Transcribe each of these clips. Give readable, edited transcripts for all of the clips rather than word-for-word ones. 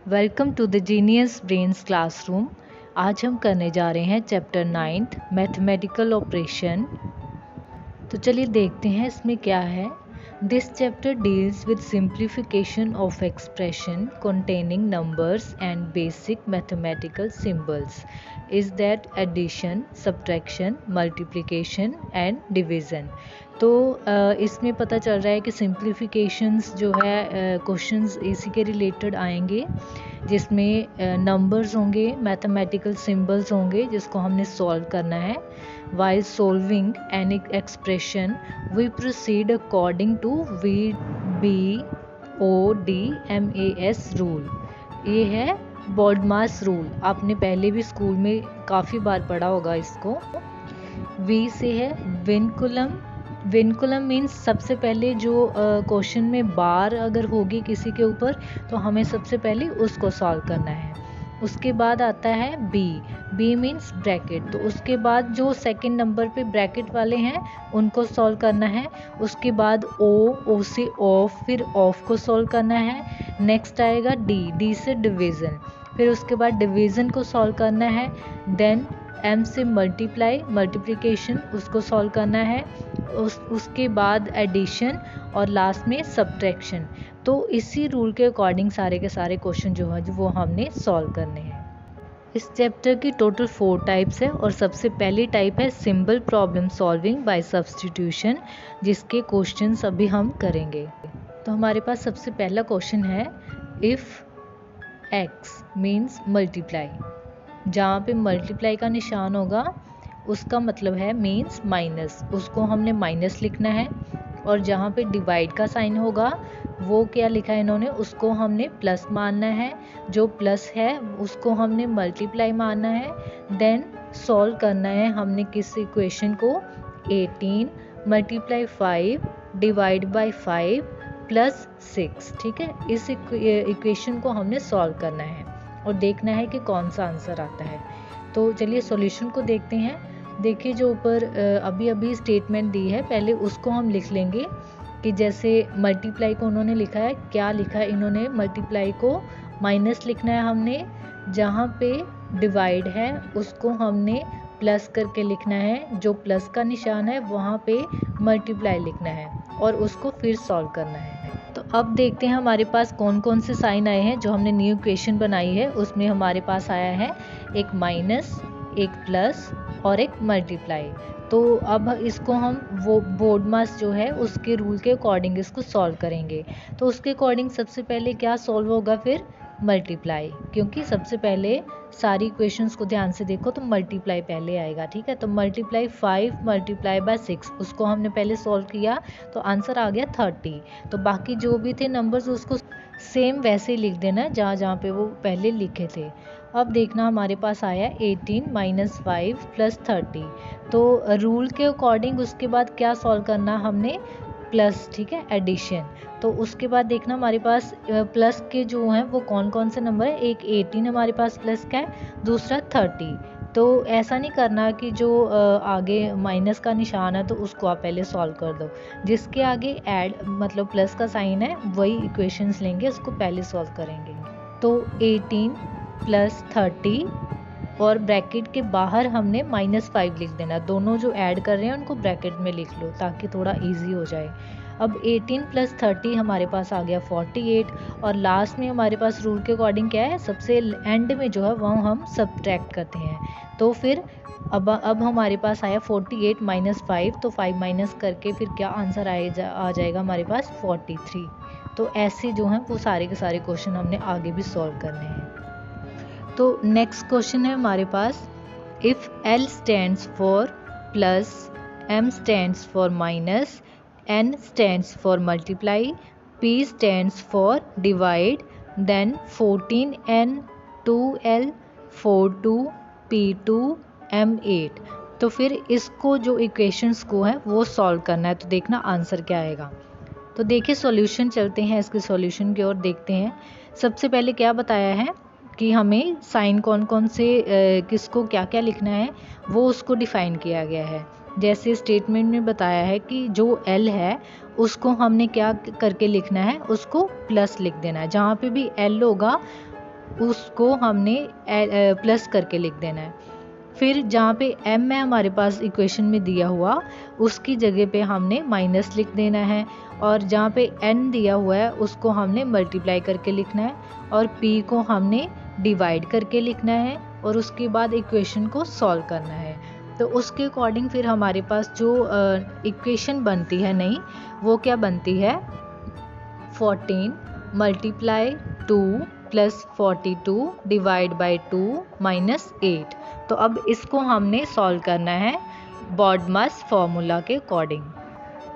Welcome to the genius brains classroom. आज हम करने जा रहे हैं चैप्टर 9th मैथमेटिकल ऑपरेशन। तो चलिए देखते हैं इसमें क्या है। This chapter deals with simplification of expression containing numbers and basic mathematical symbols is that addition, subtraction, multiplication and division. तो इसमें पता चल रहा है कि सिंप्लीफिकेशंस जो है क्वेश्चंस इसी के रिलेटेड आएंगे, जिसमें नंबर्स होंगे, मैथमेटिकल सिंबल्स होंगे जिसको हमने सॉल्व करना है। While solving any expression we proceed according to BODMAS rule. ये है बॉडमास रूल। आपने पहले भी स्कूल में काफ़ी बार पढ़ा होगा इसको। वी से है विनकुलम। विनकुलम मीन्स सबसे पहले जो क्वेश्चन में बार अगर होगी किसी के ऊपर तो हमें सबसे पहले उसको सॉल्व करना है। उसके बाद आता है बी मीन्स ब्रैकेट। तो उसके बाद जो सेकंड नंबर पे ब्रैकेट वाले हैं उनको सॉल्व करना है। उसके बाद ओ से ऑफ, फिर ऑफ को सॉल्व करना है। नेक्स्ट आएगा डी से डिवीज़न, फिर उसके बाद डिवीज़न को सॉल्व करना है। देन एम से मल्टीप्लिकेशन, उसको सॉल्व करना है। उसके बाद एडिशन और लास्ट में सब्ट्रैक्शन। तो इसी रूल के अकॉर्डिंग सारे के सारे क्वेश्चन जो है वो हमने सॉल्व करने हैं। इस चैप्टर की टोटल 4 टाइप्स है और सबसे पहली टाइप है simple problem solving by substitution, जिसके क्वेश्चंस अभी हम करेंगे। तो हमारे पास सबसे पहला क्वेश्चन है इफ़ x मीन्स मल्टीप्लाई। जहाँ पे मल्टीप्लाई का निशान होगा उसका मतलब है मीन्स माइनस, उसको हमने माइनस लिखना है। और जहाँ पे डिवाइड का साइन होगा वो क्या लिखा है इन्होंने, उसको हमने प्लस मानना है। जो प्लस है उसको हमने मल्टीप्लाई मानना है। देन सॉल्व करना है हमने किस इक्वेशन को, 18 मल्टीप्लाई 5 डिवाइड बाई 5 प्लस 6। ठीक है, इस इक्वेशन को हमने सॉल्व करना है और देखना है कि कौन सा आंसर आता है। तो चलिए सॉल्यूशन को देखते हैं। देखिए जो ऊपर अभी स्टेटमेंट दी है पहले उसको हम लिख लेंगे कि जैसे मल्टीप्लाई को उन्होंने लिखा है, क्या लिखा है इन्होंने, मल्टीप्लाई को माइनस लिखना है हमने। जहाँ पे डिवाइड है उसको हमने प्लस करके लिखना है। जो प्लस का निशान है वहाँ पे मल्टीप्लाई लिखना है और उसको फिर सॉल्व करना है। तो अब देखते हैं हमारे पास कौन कौन से साइन आए हैं। जो हमने न्यू इक्वेशन बनाई है उसमें हमारे पास आया है एक माइनस, एक प्लस और एक मल्टीप्लाई। तो अब इसको हम वो बॉडमास जो है उसके रूल के अकॉर्डिंग इसको सॉल्व करेंगे। तो उसके अकॉर्डिंग सबसे पहले क्या सॉल्व होगा, फिर मल्टीप्लाई, क्योंकि सबसे पहले सारी इक्वेशंस को ध्यान से देखो तो मल्टीप्लाई पहले आएगा। ठीक है, तो मल्टीप्लाई 5 मल्टीप्लाई बाय 6 उसको हमने पहले सॉल्व किया तो आंसर आ गया 30। तो बाकी जो भी थे नंबर्स उसको सेम वैसे ही लिख देना जहाँ जहाँ पे वो पहले लिखे थे। अब देखना हमारे पास आया 18 माइनस 5 प्लस 30। तो रूल के अकॉर्डिंग उसके बाद क्या सॉल्व करना हमने, प्लस। ठीक है, एडिशन। तो उसके बाद देखना हमारे पास प्लस के जो हैं वो कौन कौन से नंबर है। एक 18 हमारे पास प्लस का है, दूसरा 30। तो ऐसा नहीं करना कि जो आगे माइनस का निशान है तो उसको आप पहले सॉल्व कर दो। जिसके आगे ऐड मतलब प्लस का साइन है वही इक्वेशंस लेंगे, उसको पहले सॉल्व करेंगे। तो 18 प्लस 30 और ब्रैकेट के बाहर हमने -5 लिख देना। दोनों जो ऐड कर रहे हैं उनको ब्रैकेट में लिख लो ताकि थोड़ा इजी हो जाए। अब 18 प्लस 30 हमारे पास आ गया 48 और लास्ट में हमारे पास रूल के अकॉर्डिंग क्या है, सबसे एंड में जो है वो हम सब्ट्रैक्ट करते हैं। तो फिर अब हमारे पास आया 48 माइनस 5, तो 5 माइनस करके फिर क्या आंसर आ जाएगा हमारे पास 43। तो ऐसे जो हैं वो सारे के सारे क्वेश्चन हमने आगे भी सॉल्व करने हैं। तो नेक्स्ट क्वेश्चन है हमारे पास if L stands for plus, M stands for minus, N stands for multiply, P stands for divide, then 14N 2L 42 P2 M8। तो फिर इसको जो इक्वेशंस को है वो सॉल्व करना है। तो देखना आंसर क्या आएगा। तो देखिए सॉल्यूशन, चलते हैं इसके सॉल्यूशन की ओर, देखते हैं। सबसे पहले क्या बताया है कि हमें साइन कौन कौन से किसको क्या क्या लिखना है वो उसको डिफ़ाइन किया गया है। जैसे स्टेटमेंट में बताया है कि जो L है उसको हमने क्या करके लिखना है, उसको प्लस लिख देना है। जहाँ पे भी L होगा उसको हमने प्लस करके लिख देना है। फिर जहाँ पे m है हमारे पास इक्वेशन में दिया हुआ, उसकी जगह पे हमने माइनस लिख देना है, और जहाँ पे n दिया हुआ है उसको हमने मल्टीप्लाई करके लिखना है, और p को हमने डिवाइड करके लिखना है, और उसके बाद इक्वेशन को सॉल्व करना है। तो उसके अकॉर्डिंग फिर हमारे पास जो इक्वेशन बनती है नई, वो क्या बनती है, 14 multiply 2 plus 42 divide by 2 minus 8। तो अब इसको हमने सॉल्व करना है बॉडमास फॉर्मूला के अकॉर्डिंग।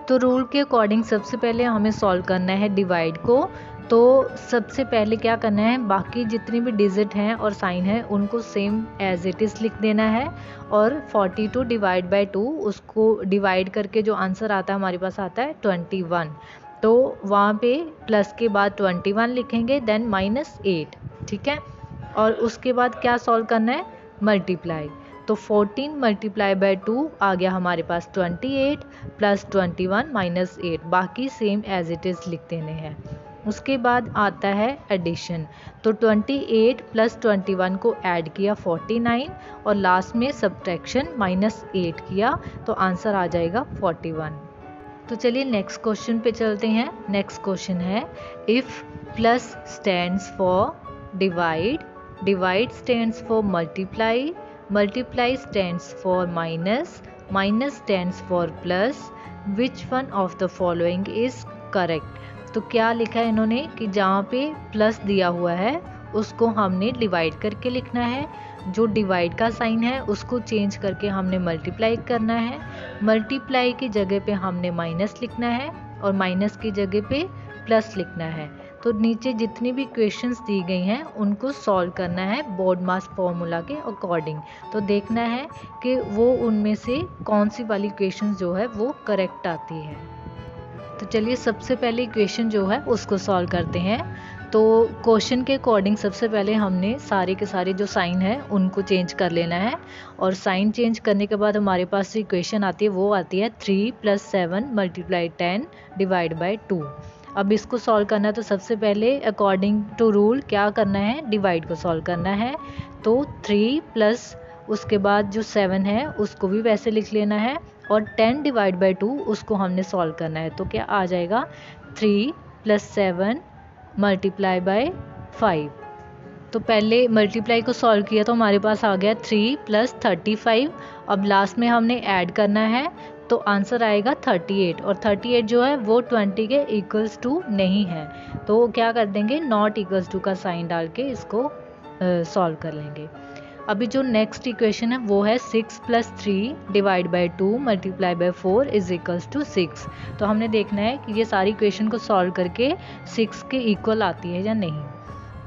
तो रूल के अकॉर्डिंग सबसे पहले हमें सॉल्व करना है डिवाइड को। तो सबसे पहले क्या करना है, बाकी जितनी भी डिजिट हैं और साइन है उनको सेम एज इट इज़ लिख देना है, और 42 डिवाइड बाई 2 उसको डिवाइड करके जो आंसर आता है हमारे पास आता है 21। तो वहाँ पे प्लस के बाद 21 लिखेंगे, देन माइनस 8, ठीक है। और उसके बाद क्या सॉल्व करना है, मल्टीप्लाई। तो 14 मल्टीप्लाई बाई 2 आ गया हमारे पास 28 प्लस 21 माइनस 8, बाकी सेम एज इट इज़ लिख देने हैं। उसके बाद आता है एडिशन। तो 28 प्लस 21 को ऐड किया 49, और लास्ट में सब्ट्रैक्शन माइनस 8 किया, तो आंसर आ जाएगा 41। तो चलिए नेक्स्ट क्वेश्चन पे चलते हैं। नेक्स्ट क्वेश्चन है, if plus stands for divide, divide stands for multiply, multiply stands for minus, minus stands for plus, which one of the following is correct. तो क्या लिखा है इन्होंने कि जहाँ पे प्लस दिया हुआ है उसको हमने डिवाइड करके लिखना है, जो डिवाइड का साइन है उसको चेंज करके हमने मल्टीप्लाई करना है, मल्टीप्लाई की जगह पे हमने माइनस लिखना है, और माइनस की जगह पे प्लस लिखना है। तो नीचे जितनी भी क्वेश्चंस दी गई हैं उनको सॉल्व करना है बॉडमास फॉर्मूला के अकॉर्डिंग। तो देखना है कि वो उनमें से कौन सी वाली क्वेश्चंस जो है वो करेक्ट आती है। तो चलिए सबसे पहले इक्वेशन जो है उसको सॉल्व करते हैं। तो क्वेश्चन के अकॉर्डिंग सबसे पहले हमने सारे के सारे जो साइन है उनको चेंज कर लेना है, और साइन चेंज करने के बाद हमारे पास जो इक्वेशन आती है वो आती है 3 + 7 × 10 डिवाइड बाई 2। अब इसको सॉल्व करना है, तो सबसे पहले अकॉर्डिंग टू रूल क्या करना है, डिवाइड को सॉल्व करना है। तो 3 प्लस उसके बाद जो 7 है उसको भी वैसे लिख लेना है, और 10 डिवाइड बाई 2 उसको हमने सॉल्व करना है। तो क्या आ जाएगा, 3 + 7 मल्टीप्लाई बाय 5। तो पहले मल्टीप्लाई को सॉल्व किया तो हमारे पास आ गया 3 + 35। अब लास्ट में हमने ऐड करना है, तो आंसर आएगा 38, और 38 जो है वो 20 के इक्वल्स टू नहीं है। तो क्या कर देंगे, नॉट इक्वल्स टू का साइन डाल के इसको सॉल्व कर लेंगे। अभी जो नेक्स्ट इक्वेशन है वो है 6 + 3 divide by 2 multiply by 4 is equals to 6। तो हमने देखना है कि ये सारी इक्वेशन को सॉल्व करके 6 के इक्वल आती है या नहीं।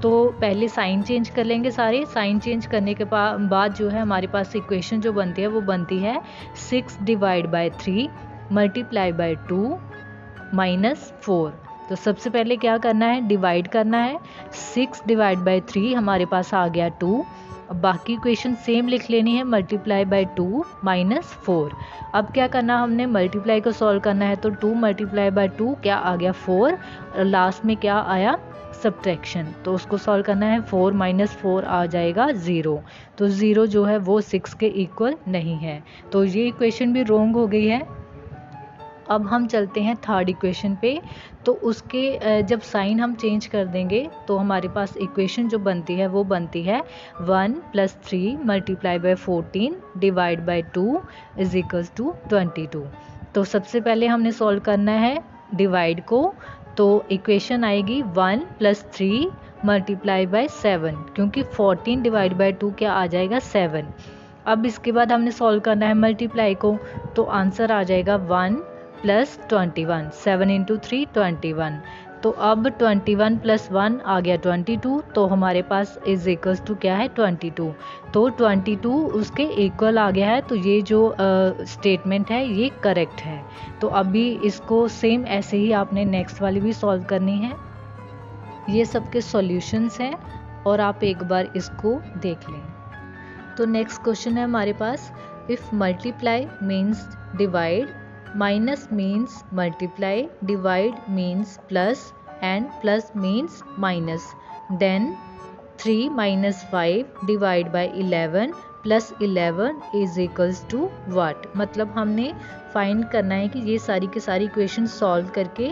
तो पहले साइन चेंज कर लेंगे सारे। साइन चेंज करने के बाद जो है हमारे पास इक्वेशन जो बनती है वो बनती है 6 divide by 3 multiply by 2 minus 4। तो सबसे पहले क्या करना है, डिवाइड करना है। 6 डिवाइड बाई 3 हमारे पास आ गया 2। अब बाकी इक्वेशन सेम लिख लेनी है, मल्टीप्लाई बाई 2 माइनस 4। अब क्या करना, हमने मल्टीप्लाई को सॉल्व करना है। तो 2 मल्टीप्लाई बाई 2 क्या आ गया 4, और लास्ट में क्या आया, सब्ट्रैक्शन। तो उसको सॉल्व करना है, 4 - 4 आ जाएगा 0। तो 0 जो है वो 6 के इक्वल नहीं है, तो ये इक्वेशन भी रॉन्ग हो गई है। अब हम चलते हैं थर्ड इक्वेशन पे। तो उसके जब साइन हम चेंज कर देंगे तो हमारे पास इक्वेशन जो बनती है वो बनती है 1 + 3 multiply by 14 divide by 2 is equals to 22। तो सबसे पहले हमने सॉल्व करना है डिवाइड को। तो इक्वेशन आएगी 1 + 3 मल्टीप्लाई बाई 7, क्योंकि 14 डिवाइड बाई 2 क्या आ जाएगा 7। अब इसके बाद हमने सॉल्व करना है मल्टीप्लाई को। तो आंसर आ जाएगा 1 + 21, 7 × 3 21। तो अब 21 + 1 आ गया 22। तो हमारे पास इज इक्वल्स टू क्या है, 22। तो 22 उसके इक्वल आ गया है। तो ये जो स्टेटमेंट है ये करेक्ट है। तो अभी इसको सेम ऐसे ही आपने नेक्स्ट वाली भी सॉल्व करनी है। ये सबके सॉल्यूशंस हैं, और आप एक बार इसको देख लें। तो नेक्स्ट क्वेश्चन है हमारे पास, if multiply means divide, minus means multiply, divide means plus, and plus means minus, then 3 minus 5 divide by 11 plus 11 is equals to what. मतलब हमने फाइंड करना है कि ये सारी के सारी इक्वेशन सॉल्व करके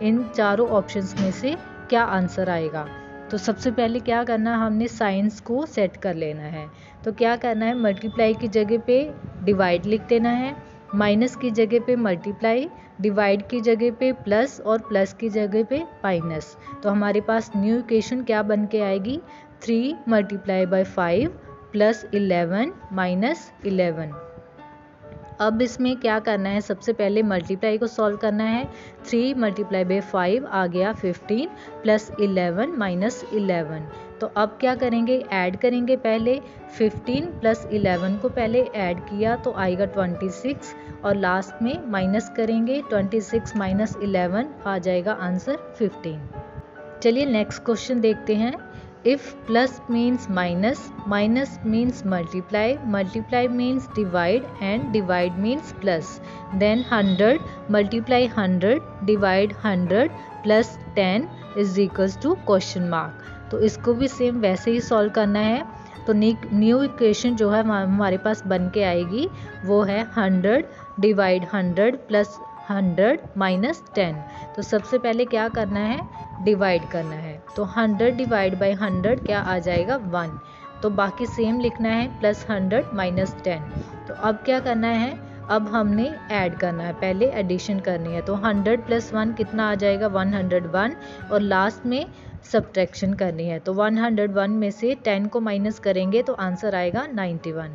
इन चारों ऑप्शंस में से क्या आंसर आएगा। तो सबसे पहले क्या करना है, हमने साइंस को सेट कर लेना है। तो क्या करना है, मल्टीप्लाई की जगह पे डिवाइड लिख देना है, माइनस की जगह पे मल्टीप्लाई, डिवाइड की जगह पे प्लस और प्लस की जगह पे माइनस। तो हमारे पास न्यू इक्वेशन क्या बन के आएगी, 3 मल्टीप्लाई बाई 5 प्लस 11 माइनस 11। अब इसमें क्या करना है, सबसे पहले मल्टीप्लाई को सॉल्व करना है। 3 मल्टीप्लाई बाई 5 आ गया 15 प्लस 11 माइनस 11। तो अब क्या करेंगे, ऐड करेंगे। पहले 15 प्लस 11 को पहले ऐड किया तो आएगा 26 और लास्ट में माइनस करेंगे, 26 माइनस 11 आ जाएगा आंसर 15। चलिए नेक्स्ट क्वेश्चन देखते हैं। If plus means minus, minus means multiply, multiply means divide and divide means plus, then 100 multiply 100 divide 100 plus 10 is equals to question mark। तो इसको भी सेम वैसे ही सॉल्व करना है। तो न्यू इक्वेशन जो है हमारे पास बन के आएगी वो है 100 डिवाइड 100 प्लस 100 माइनस 10। तो सबसे पहले क्या करना है, डिवाइड करना है। तो 100 डिवाइड बाई 100 क्या आ जाएगा 1। तो बाकी सेम लिखना है, प्लस 100 माइनस 10। तो अब क्या करना है, अब हमने ऐड करना है, पहले एडिशन करनी है। तो 100 प्लस 1 कितना आ जाएगा 101 और लास्ट में सब्ट्रैक्शन करनी है। तो 101 में से 10 को माइनस करेंगे तो आंसर आएगा 91।